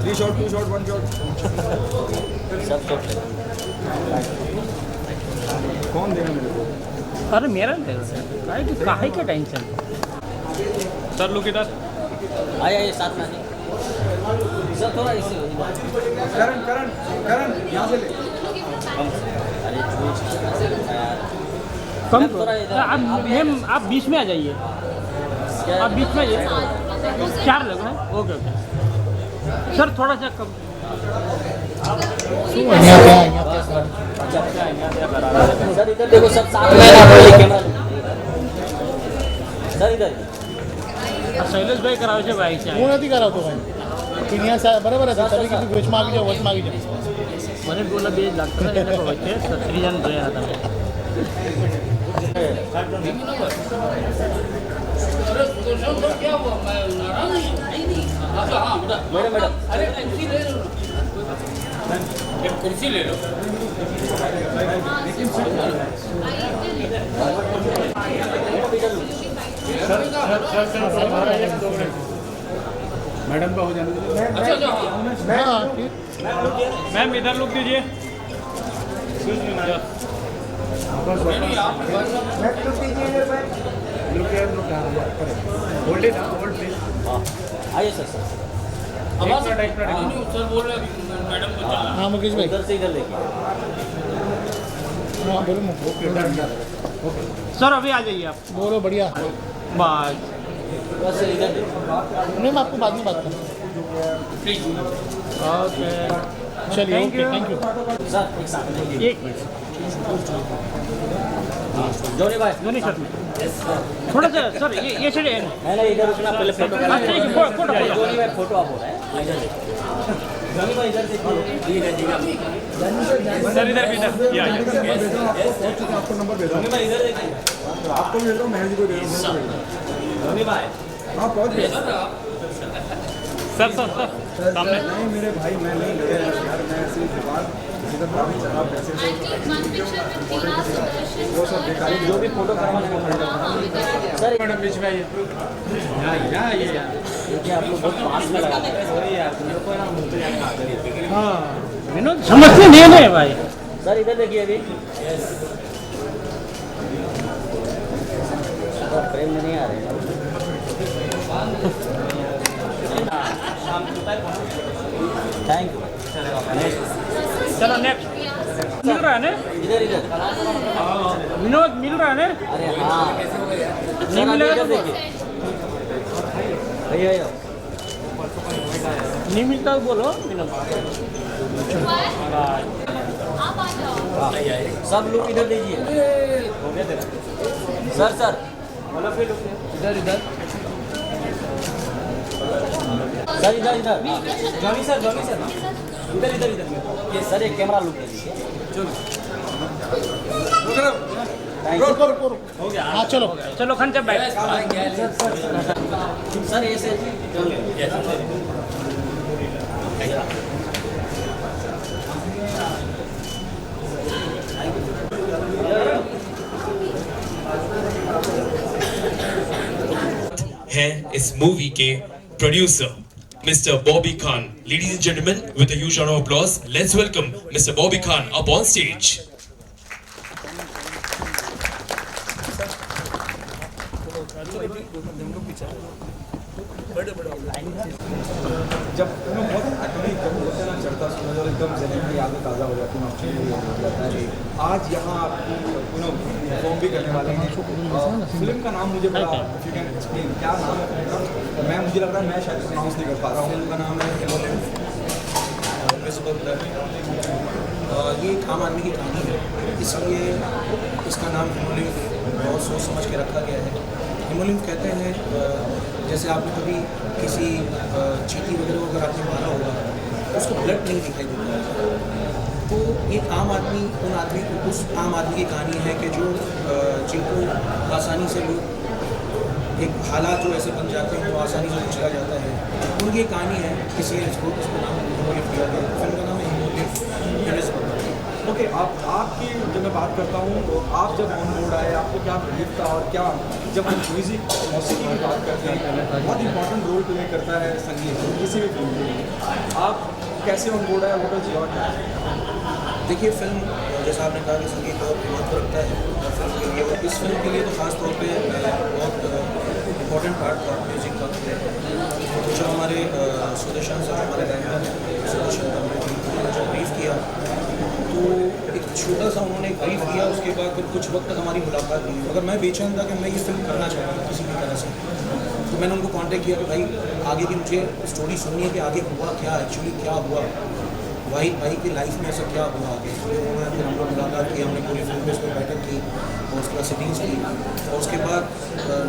3 shot 2 shot 1 shot सब shot कौन देगा मेरे को? अरे मेरा नहीं सर, काहे का टेंशन सर। लोग इधर आइए साथ में आइए सर, थोड़ा इसे करण करण करण यहाँ से ले। अरे कम थोड़ा इधर आप बीच में आ जाइए, आप बीच में आ जाइए। 4 लोग हैं, ओके ओके सर, थोड़ा सा कम। सर इधर देखो, सब साथ में ना बोलिए, कैमरा सर इधर शैलेश भाई करावे भाई હું નથી કરાવતો ભાઈ, કિનિયા સાહેબ બરાબર હતી, તમે કીધું વેચમાં આવી જાઓ, વચમાં આવી જાઓ. મને બોલા 2 લાખ એના વચ્ચે 36 જણ જોયા હતા. मैडम मैडम एक कुर्सी ले लो। मैडम का हो जाने दीजिए। हाँ ठीक. मैम इधर लुक दीजिए। Hold it, hold please. आइए सर सर सर बोल रहे मैडम को हाँ मुकेश भाई. इधर से इधर देखिए। हाँ बोलो ओके सर अभी आ जाइए आप। बोलो बढ़िया. बस बस इधर देखिए। नहीं मैं आपको बाद में बात करूँ. ओके चलिए Thank okay you. Thank you. Sir एक साथ में एक मिनट जोनी भाई दोनों शर्ट में थोड़ा सा सर ये चलिए। है ना, इधर रुकना पहले फोटो। अच्छा ठीक है, फोटो जोनी भाई फोटो आप हो रहा है इधर देखिए। जोनी भाई इधर देखिए। सर इधर भी इधर आपको नंबर भेजा जोनी भाई इधर देखिए। आपको भेज रहा हूँ, महजी को दे रहा हूँ। जोनी भाई हाँ पहुँच गए सर सर सर सामने। नहीं मेरे भाई, मैं नहीं ले रहा यार, मैं ऐसे ही दुकान इधर काम ही चला पैसे से वो सब बेकारी जो भी फोटो करवाने का पड़ेगा सर। मैडम बीच में आइए। यहाँ ये देखिए आप लोग बहुत पास में लगा देंगे। हाँ विनोद समझते नहीं है भाई। सर इधर देखिए अभी फ्रेम में नहीं आ रहे हैं। Thank you. चलो नेक्स्ट मिल रहा है ना इधर इधर विनोद मिल रहा है ना। अरे हाँ नहीं मिलेगा तो देखिए भैया नहीं मिलता तो बोलो विनोद। सब लोग इधर देखिए। सर सर इधर इधर सर इधर इधर जॉनी सर इधर इधर इधर ये सर एक कैमरा लुक दीजिए। रुको रुको रुको. हो गया हाँ चलो. चलो खंचा बैठ। सर ऐसे हैं इस मूवी के producer Mr. Bobby Khan. Ladies and gentlemen, with a huge round of applause, let's welcome Mr. Bobby Khan up on stage. जब बहुत एक्चुअली जब होता है ना चढ़ता सुना जब एकदम जहन में यादें ताज़ा हो जाती हैं आपकी। आज यहाँ आपकी परफॉर्म भी करने वाले हैं। फिल्म का नाम मुझे बड़ा if you can explain, क्या नाम है फिल्म का? मैं मुझे लग रहा है मैं शायद प्रोनाउंस नहीं कर पा रहा हूँ। फिल्म का नाम है ये एक आम आदमी की कहानी है, इसलिए इसका नाम हिमोलिम्फ बहुत सोच समझ के रखा गया है। हिमोलिम्फ कहते हैं जैसे आपने कभी किसी चींटी वगैरह को अगर आपने मारा होगा तो उसको ब्लड नहीं दिखाई देता, तो एक आम आदमी उस आम आदमी की कहानी है कि जो जिनको आसानी से लोग एक हालात जो ऐसे बन जाते हैं वो आसानी से चला जाता है, उनकी कहानी है। इसलिए इसको नाम हिमोलिम्फ दिया गया। फिल्म का नाम है हिमोलिम्फ इनविजिबल। ओके, आपकी जब मैं बात करता हूँ तो आप जब ऑन बोर्ड आए आपको क्या बिलीव था और क्या जब हम म्यूज़िक मौसीकी की बात करते हैं बहुत इंपॉर्टेंट रोल प्ले करता है संगीत किसी भी फिल्म में, आप कैसे ऑन बोर्ड आए, व्हाट वाज योर? देखिए फिल्म जैसा आपने कहा कि संगीत बहुत महत्व रखता है और फिल्म के लिए, इस फिल्म के लिए तो खास तौर पे बहुत इम्पोर्टेंट पार्ट था म्यूज़िक का। तो जो हमारे सुदर्शन सर हमारे डायरेक्टर सुदर्शन का उन्होंने जब ब्रीफ किया तो एक छोटा सा उन्होंने एक ब्रीफ दिया, उसके बाद फिर कुछ वक्त तक हमारी मुलाकात हुई। मगर मैं बेचैन था कि मैं ये फिल्म करना चाहता हूँ किसी भी तरह से, तो मैंने उनको कांटेक्ट किया कि भाई आगे की मुझे स्टोरी सुननी है कि आगे हुआ क्या, एक्चुअली क्या हुआ, भाई की लाइफ में ऐसा क्या हुआ आगे। तो उन्होंने फिर हम लोग मुलाकात की, हमने पूरी फिल्म पे इस पर बैठक की और उसके बाद सेटिंग्स की और उसके बाद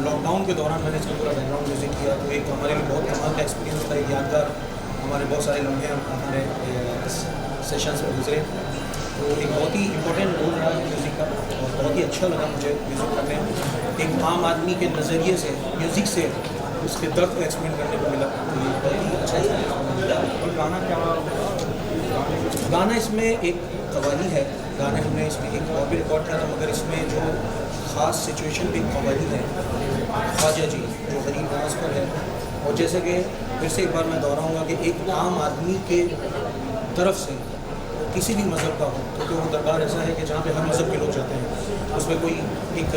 लॉकडाउन के दौरान मैंने इसका पूरा बैकग्राउंड म्यूज़िक किया। तो एक हमारे लिए बहुत कमाल का एक्सपीरियंस था, एक यादगार हमारे बहुत सारे लम्हे हमारे सेशंस में गुजरे। तो एक बहुत ही इंपॉर्टेंट रोल रहा म्यूज़िक का और बहुत ही अच्छा लगा मुझे म्यूज़िक करने में। एक आम आदमी के नज़रिए से म्यूज़िक से उसके दर्द को एक्सप्लेन करने को मिला, तो ये बहुत ही अच्छा एक्सपीरियंस मिला। और गाना क्या, गाना इसमें एक कव्वाली है, गाना हमने इसमें एक और भी रिकॉर्ड किया था, मगर इसमें जो ख़ास सिचुएशन पे एक कव्वाली है ख्वाजा जी जो गरीब नवाज पर है। और जैसे कि फिर से एक बार मैं दोहराऊँगा कि एक आम आदमी के तरफ से किसी भी मज़हब का हो, क्योंकि वो दरबार ऐसा है कि जहाँ पे हर मज़हब के लोग जाते हैं, उसमें कोई एक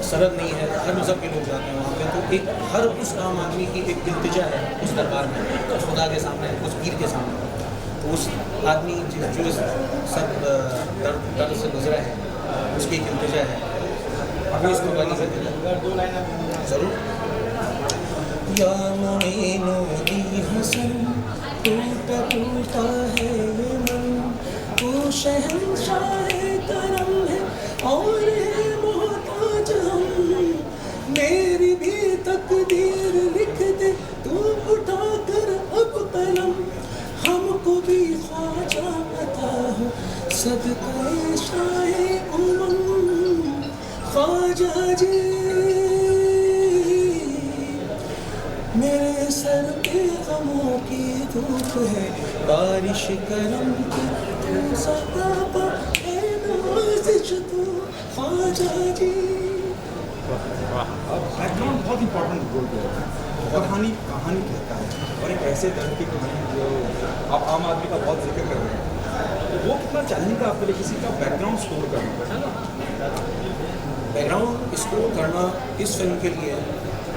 सरहद नहीं है, हर मज़हब के लोग जाते हैं वहाँ पे। तो एक हर उस आम आदमी की एक इल्तिजा है उस दरबार में, खुदा के सामने, उस पीर के सामने। तो उस आदमी जो इस सब दर्द से गुजरा है उसकी एक इल्तिजा है, अभी इसको गाली से ज़रूर। या मोइनो दी हसन टूटा टूटा है ये मन, तू शहंशाह करम है और है मोहताज हम, मेरी भी तकदीर लिख दे तू उठा कर अब कलम, हमको भी ख्वाजा अता हो सदक़े शाहे उमम, ख्वाजा जी मेरे सर पे गमों की धूप है, बारिश करम की तू सदाबा है नवाज़िश तू ख्वाजा जी। बैकग्राउंड बहुत इंपॉर्टेंट रोल प्ले करता है, कहानी कहता है और एक ऐसे दर्द की कहानी जो आप आम आदमी का बहुत जिक्र कर रहे हैं, तो वो कितना चैलेंजिंग था आपके लिए किसी का बैकग्राउंड स्कोर करना? बैकग्राउंड स्कोर करना इस फिल्म के लिए,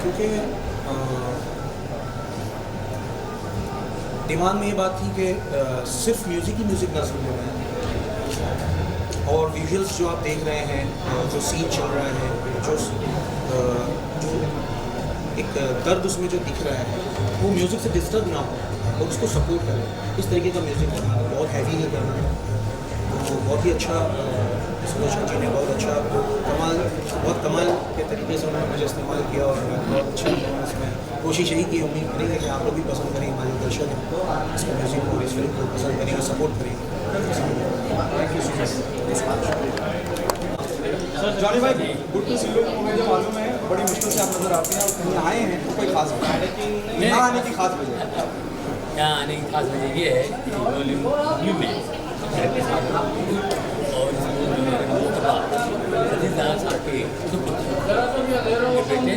क्योंकि दिमाग में ये बात थी कि सिर्फ म्यूज़िक ही म्यूज़िक ना सुन रहे हैं और विजुअल्स जो आप देख रहे हैं, जो सीन चल रहा है, जो एक दर्द उसमें जो दिख रहा है वो म्यूज़िक से डिस्टर्ब ना हो और उसको सपोर्ट करे, इस तरीके का म्यूज़िक करना, बहुत हैवी नहीं करना। तो बहुत ही अच्छा सुदर्शन जी ने बहुत अच्छा बहुत कमाल के तरीके से उन्होंने मुझे इस्तेमाल किया और बहुत अच्छा इसमें कोशिश यही की, उम्मीद करेंगे कि आप लोग भी पसंद करेंगे, हमारे दर्शक हैं इसको म्यूज़िक को, इस फिल्म को पसंद करेंगे, सपोर्ट करेंगे। Thank you so much. Johnny भाई, गुड टू सी यू। मुझे मालूम है बड़ी मुश्किल से आप नजर आते हैं और कहीं आए हैं तो कोई खास वजह, यहाँ आने की खास वजह? यहाँ आने की खास वजह ये है कि वॉल्यूम में और अजीज दादा साहब के बेटे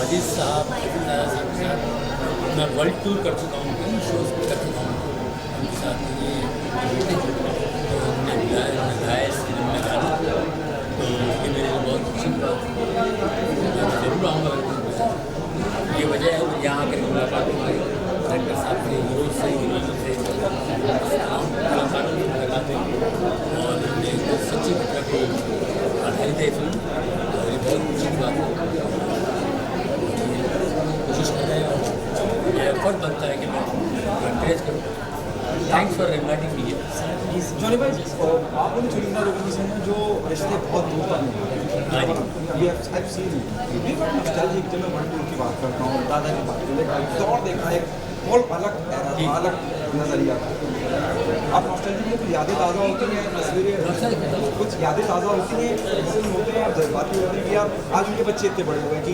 अजीज साहब दादा साहब के साथ मैं वर्ल्ड टूर कर चुका हूँ, कई शोज़ कर चुका हूँ उनके साथ। ये बेटे तो हमने गाया इस फिल्म में गाना, तो ये मेरे लिए बहुत खुशी की बात है। मैं ज़रूर आऊँगा, ये वजह है कि यहाँ आकर मुलाकात हुई डायरेक्टर साहब से, हीरो से, हीरोइन से, कलाकारों से मुलाकात हुई और हमने सच्ची घटना को आधारित है फिल्म और ये बहुत खुशी की बात है। कोशिश कर रहे हैं और ये एफर्ट बनता है कि मैं एनकरेज करूँ। Thanks for inviting me here. Johnny भाई, आपने भी चुनिंदा लोगों में से हैं जो रिश्ते बहुत दूर तक नहीं, जब मैं वर्ल्ड टूर की बात करता हूँ, दादा की बात करता हूँ, एक दौर देखा, एक बहुत अलग नज़रिया था। आप नॉस्टैल्जिक में कुछ यादें ताज़ा होती हैं, तस्वीरें कुछ यादें ताज़ा होती हैं, इमोशनल होते हैं और जज्बाती होते हैं कि यार आज उनके बच्चे इतने बड़े हुए कि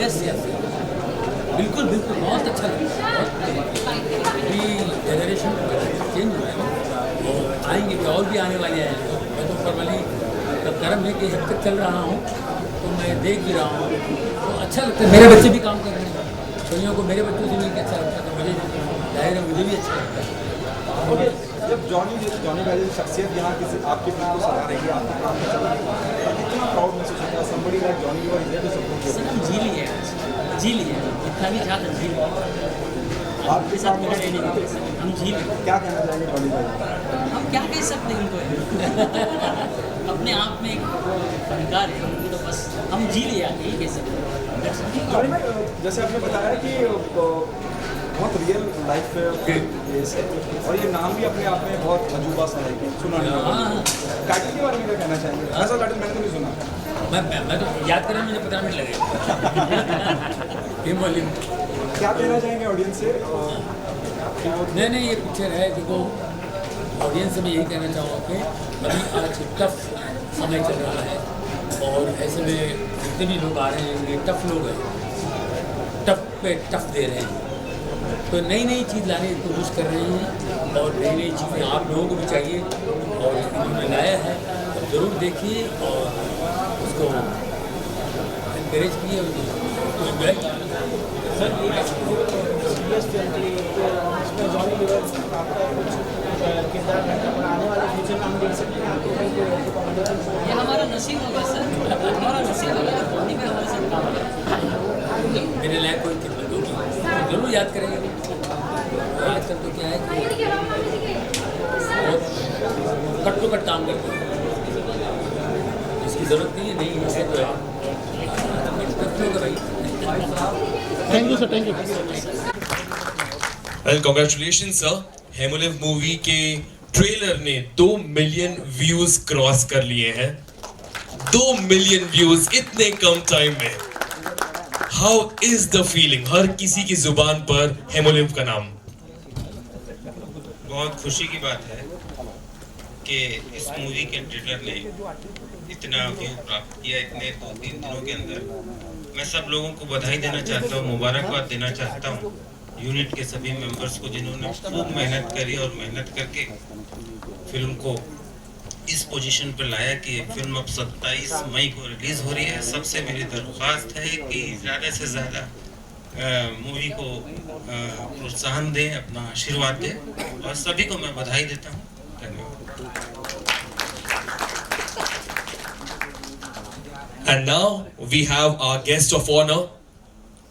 यस यस बिल्कुल बिल्कुल, बहुत अच्छा लगा। अभी जनरेशन चेंज हुआ है और आएंगे भी, और भी आने वाले हैं। मैं तो ऊपर वाली का कर्म है कि जब तक चल रहा हूँ तो मैं देख भी रहा हूँ, तो अच्छा लगता है। मेरे बच्चे भी काम कर रहे हैं, छोलियों को मेरे बच्चों से मिलकर अच्छा लगता है, तो मुझे जाहिर है मुझे भी अच्छा लगता है। ओके, जब जॉनी का जैसी शख्सियत यहाँ किसी आपकी फिल्म को सजा रही है, आपके काम में चल रही है, कितना प्राउड महसूस होता है? somebody like Johnny Lever is there to support you. Sir हम जी लिए जितना भी चाहते जी लिए, आपके साथ मेरा नहीं है, हम जी लिए। क्या कहना चाहेंगे जॉनी भाई? हम क्या कह सकते हैं उनको अपने आप में एक फनकार है, तो बस हम जी लिया, यही कह सकते हैं। जॉनी भाई, जैसे आपने बताया कि बहुत रियल लाइफ बेस है और ये नाम भी अपने आप में बहुत अजूबा सा है कि सुना नहीं। टाइटल के बारे में क्या कहना चाहेंगे? ऐसा टाइटल मैंने तो नहीं सुना। मैं तो याद करने में मुझे 15 मिनट लगेगा। हिमोलिम क्या कहना चाहेंगे ऑडियंस से? नहीं, ये पिक्चर है, देखो ऑडियंस से मैं यही कहना चाहूँगा कि अभी आज टफ समय चल रहा है और ऐसे में जितने भी लोग आ रहे हैं ये टफ लोग हैं, टफ पे टफ दे रहे हैं, तो नई चीज़ लाने की कोशिश कर रहे हैं और नई चीज़ें आप लोगों को भी चाहिए और इन्होंने लाया है, तो ज़रूर देखिए और उसको एनकरेज किए और उसको एंजॉय कीजिए। सर ये सीरियस फिल्म थी, इसमें जॉनी लीवर आपका कुछ किरदार रहता है, आने वाले फ्यूचर में हम देख सकते हैं आपको? ये हमारा नसीब होगा सर, हमारा नसीब होगा, जॉनी में हमारे साथ काम करें। मेरे लायक कोई खिदमत होगी जरूर याद करेंगे। आजकल तो क्या है कि बहुत कट टू कट काम करते हैं, इसकी ज़रूरत नहीं है, नहीं है तो thank you sir, thank you. Well congratulations sir. हेमोलिव मूवी के ट्रेलर ने 2 मिलियन व्यूज क्रॉस कर लिए हैं। 2 मिलियन व्यूज इतने कम टाइम में। How is the feeling? हर किसी की जुबान पर हेमोलिव का नाम। बहुत खुशी की बात है कि इस मूवी के ट्रेलर ने इतना व्यू प्राप्त किया इतने 2-3 दिनों के अंदर। मैं सब लोगों को बधाई देना चाहता हूँ, मुबारकबाद देना चाहता हूँ यूनिट के सभी मेंबर्स को जिन्होंने खूब मेहनत करी और मेहनत करके फिल्म को इस पोजीशन पर लाया कि फिल्म अब 27 मई को रिलीज हो रही है। सबसे मेरी दरख्वास्त है कि ज़्यादा से ज़्यादा मूवी को प्रोत्साहन दें, अपना आशीर्वाद दें और सभी को मैं बधाई देता हूँ। धन्यवाद। And now we have our guest of honor.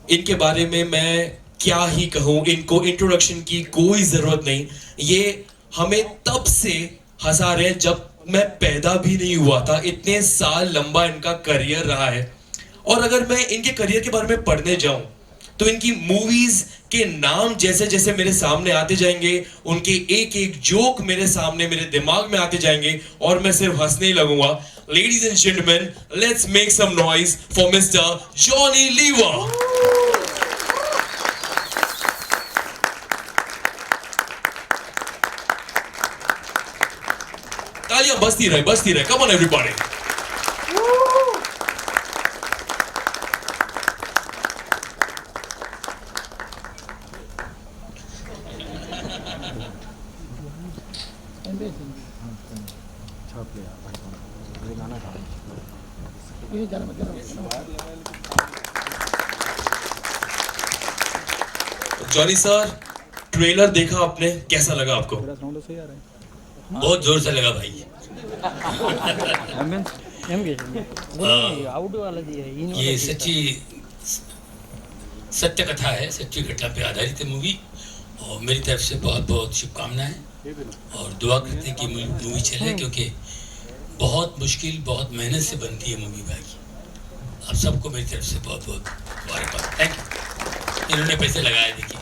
इनके बारे में मैं क्या ही कहूँ, इनको इंट्रोडक्शन की कोई जरूरत नहीं। ये हमें तब से हंसा रहे जब मैं पैदा भी नहीं हुआ था। इतने साल लंबा इनका करियर रहा है और अगर मैं इनके करियर के बारे में पढ़ने जाऊं तो इनकी मूवीज के नाम जैसे जैसे मेरे सामने आते जाएंगे, उनके एक एक जोक मेरे सामने मेरे दिमाग में आते जाएंगे और मैं सिर्फ हंसने ही लगूंगा। Ladies and gentlemen, let's make some noise for Mr. Johnny Lever. तालियां बजती रहे। Come on everybody. Johnny sir, trailer देखा आपने, कैसा लगा आपको? बहुत जोर से लगा भाई। ये सत्य कथा है, सच्ची घटना पे आधारित है मूवी और मेरी तरफ से बहुत बहुत शुभकामनाएं और दुआ करते हैं कि मूवी चले, क्योंकि बहुत मुश्किल बहुत मेहनत से बनती है मूवी भाई। आप सबको मेरी तरफ से बहुत बहुत मुबारकबाद। Thank you. इन्होंने पैसे लगाए, देखिए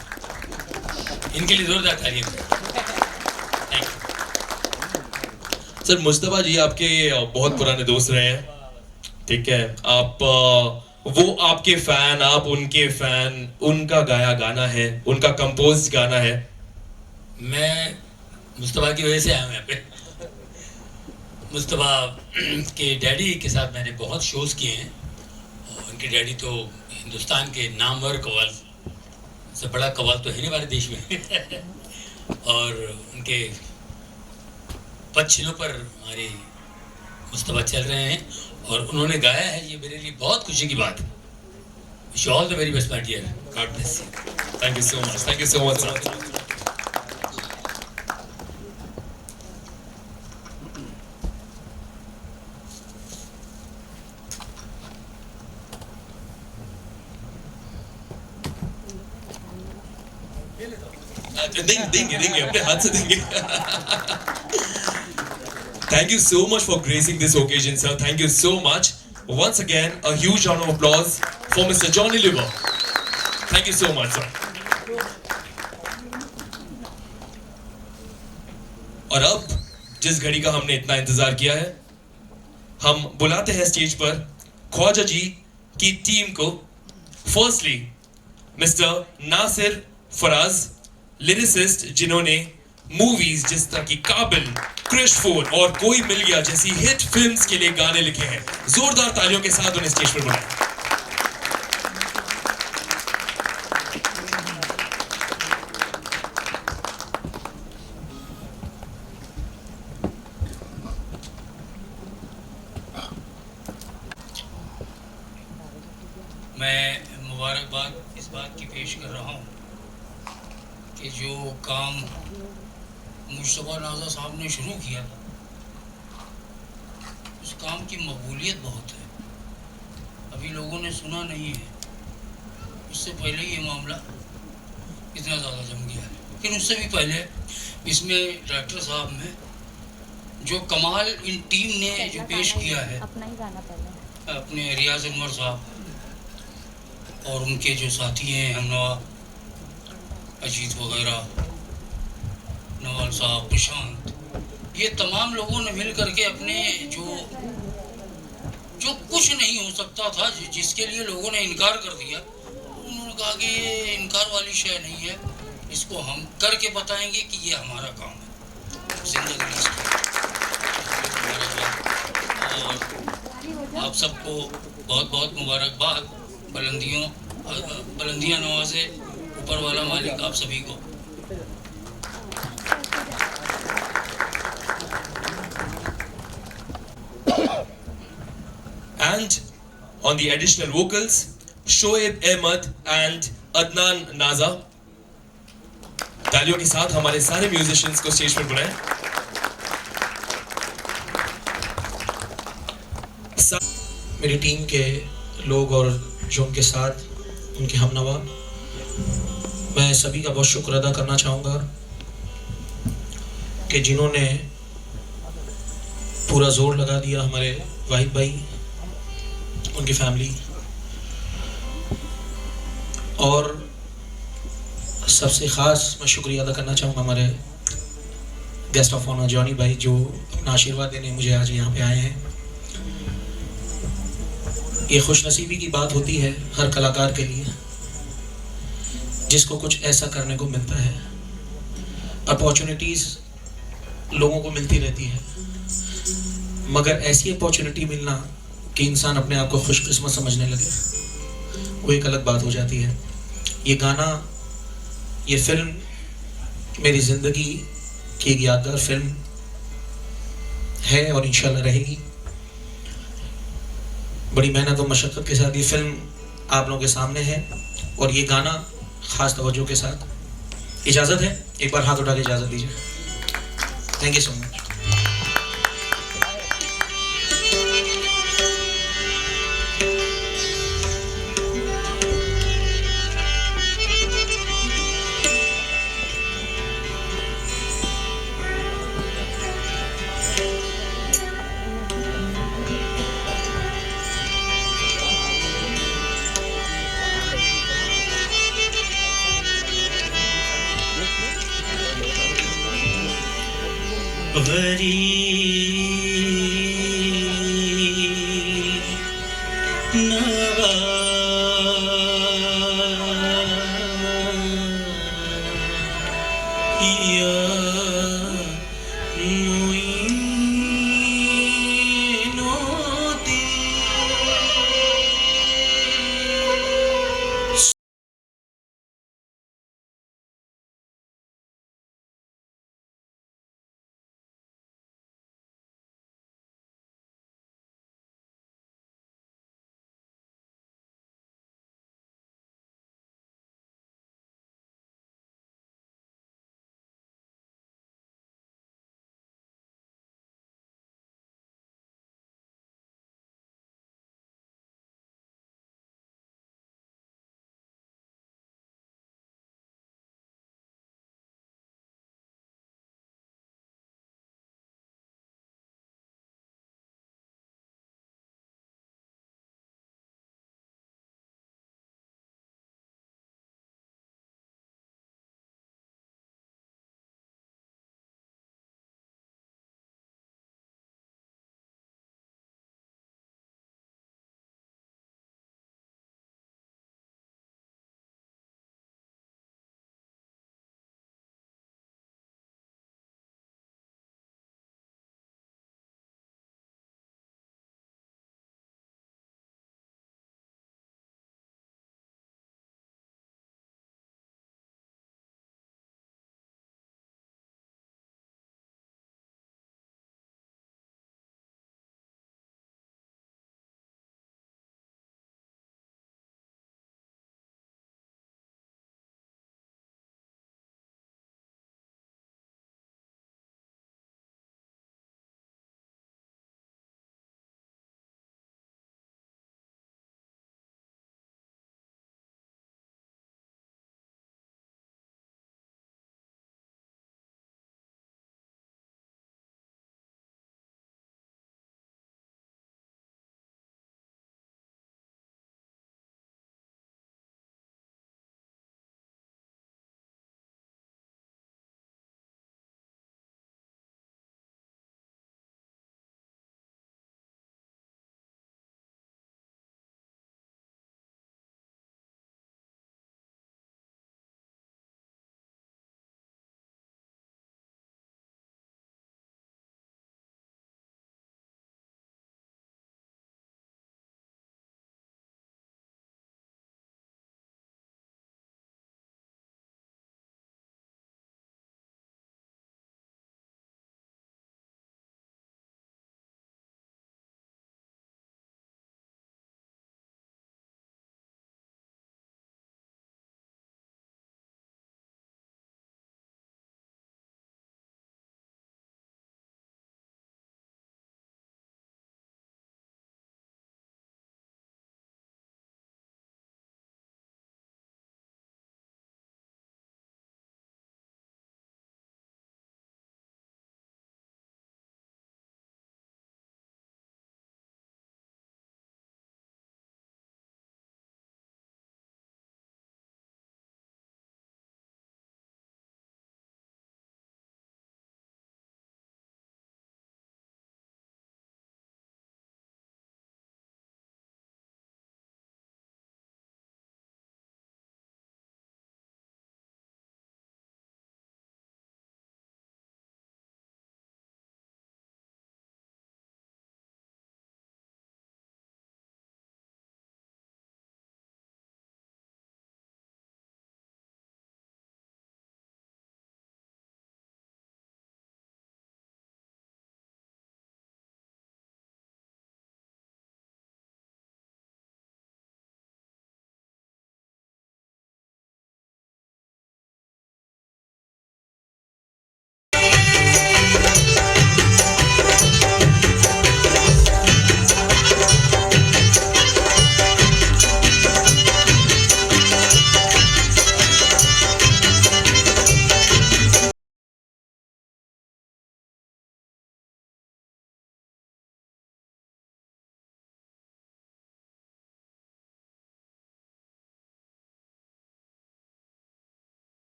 इनके लिए जोरदार तालियां। Thank you sir. Mustafa ji आपके बहुत पुराने दोस्त रहे हैं, ठीक है? आप वो आपके फैन, आप उनके फैन, उनका गाया गाना है, उनका कंपोज गाना है। मैं मुस्तफा की वजह से आया हूँ यहाँ पे। मुस्तफा के डैडी के साथ मैंने बहुत शोज़ किए हैं और उनके डैडी तो हिंदुस्तान के नामवर कव्वाल से बड़ा कव्वाल तो है नहीं हमारे देश में और उनके पक्षियों पर हमारे मुस्तफा चल रहे हैं और उन्होंने गाया है, ये मेरे लिए बहुत खुशी की बात है। Wish all the very best my dear, God bless you. Thank you so much, thank you so much sir. देंगे अपने हाथ से देंगे। Thank you so much for gracing this occasion, sir. Thank you so much. Once again, a huge round of applause for Mr. Johnny Liver. Thank you so much, sir. और अब जिस घड़ी का हमने इतना इंतजार किया है, हम बुलाते हैं स्टेज पर ख्वाजा जी की टीम को। Firstly mister Nasir Faraz, lyricist जिन्होंने मूवीज जिस तरह की काबिल, क्रिश 4 और कोई मिल गया जैसी हिट फिल्म्स के लिए गाने लिखे हैं। जोरदार तालियों के साथ उन्हें स्टेज पर बुलाएं। मैं मुबारकबाद इस बात की पेश कर रहा हूँ कि जो काम मुस्तफा नाज़ा साहब ने शुरू किया था, उस काम की मकबूलियत बहुत है। अभी लोगों ने सुना नहीं है, इससे पहले ये मामला इतना ज़्यादा जम गया है। लेकिन उससे भी पहले इसमें डायरेक्टर साहब ने जो कमाल इन टीम ने जो पेश किया है, अपना ही गाना पहले, अपने रियाज उमर साहब और उनके जो साथी हैं हमनवा अजीत वगैरह, नवाल साहब, प्रशांत, ये तमाम लोगों ने मिल करके अपने जो कुछ नहीं हो सकता था, जिसके लिए लोगों ने इनकार कर दिया, उन्होंने कहा कि ये इनकार वाली शय नहीं है, इसको हम करके बताएंगे कि ये हमारा काम है जिंदगी इसकी। और आप सबको बहुत बहुत मुबारकबाद। बुलंदियाँ नवाजे ऊपर वाला मालिक आप सभी को। And on the additional vocals, Shoaib Ahmed and Adnan Naza. तालियों के साथ हमारे सारे म्यूजिशियंस को स्टेज पर बुलाएं। मेरी टीम के लोग और जो उनके साथ उनके हमनवा, मैं सभी का बहुत शुक्र अदा करना चाहूँगा कि जिन्होंने पूरा जोर लगा दिया। हमारे वाहिद भाई, उनकी फैमिली, और सबसे ख़ास मैं शुक्रिया अदा करना चाहूँगा हमारे गेस्ट ऑफ ऑनर जॉनी भाई, जो अपना आशीर्वाद देने मुझे आज यहाँ पे आए हैं। ये खुशनसीबी की बात होती है हर कलाकार के लिए, जिसको कुछ ऐसा करने को मिलता है। अपॉर्चुनिटीज़ लोगों को मिलती रहती है, मगर ऐसी अपॉर्चुनिटी मिलना कि इंसान अपने आप को खुशकिस्मत समझने लगे, वो एक अलग बात हो जाती है। ये गाना, ये फिल्म मेरी ज़िंदगी की एक यादगार फिल्म है और इंशाल्लाह रहेगी। बड़ी मेहनत और मशक्क़त के साथ ये फिल्म आप लोगों के सामने है, और ये गाना ख़ास तवज्जो के साथ। इजाज़त है, एक बार हाथ उठा के इजाज़त दीजिए। Thank you so much.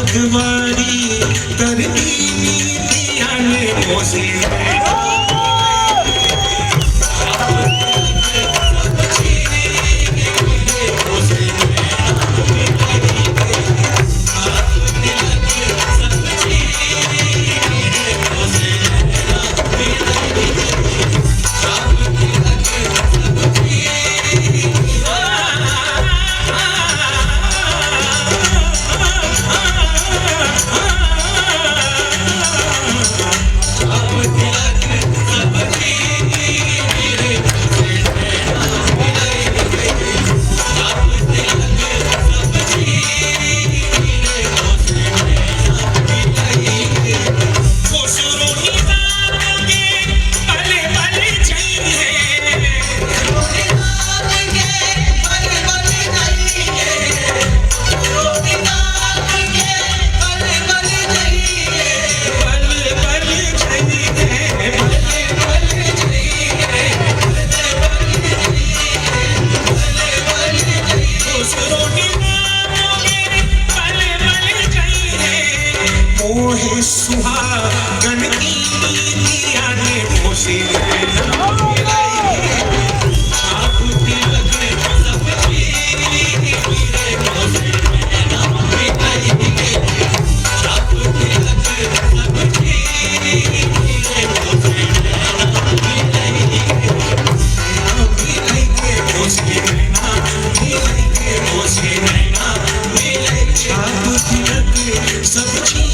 अखबारी करती नीतियाँ ने मोसे मोहे सुहागन की नीतियाँ ने मोसे आप तिलक सब चीज़ आप तिलक सब चीज़ सब चीज़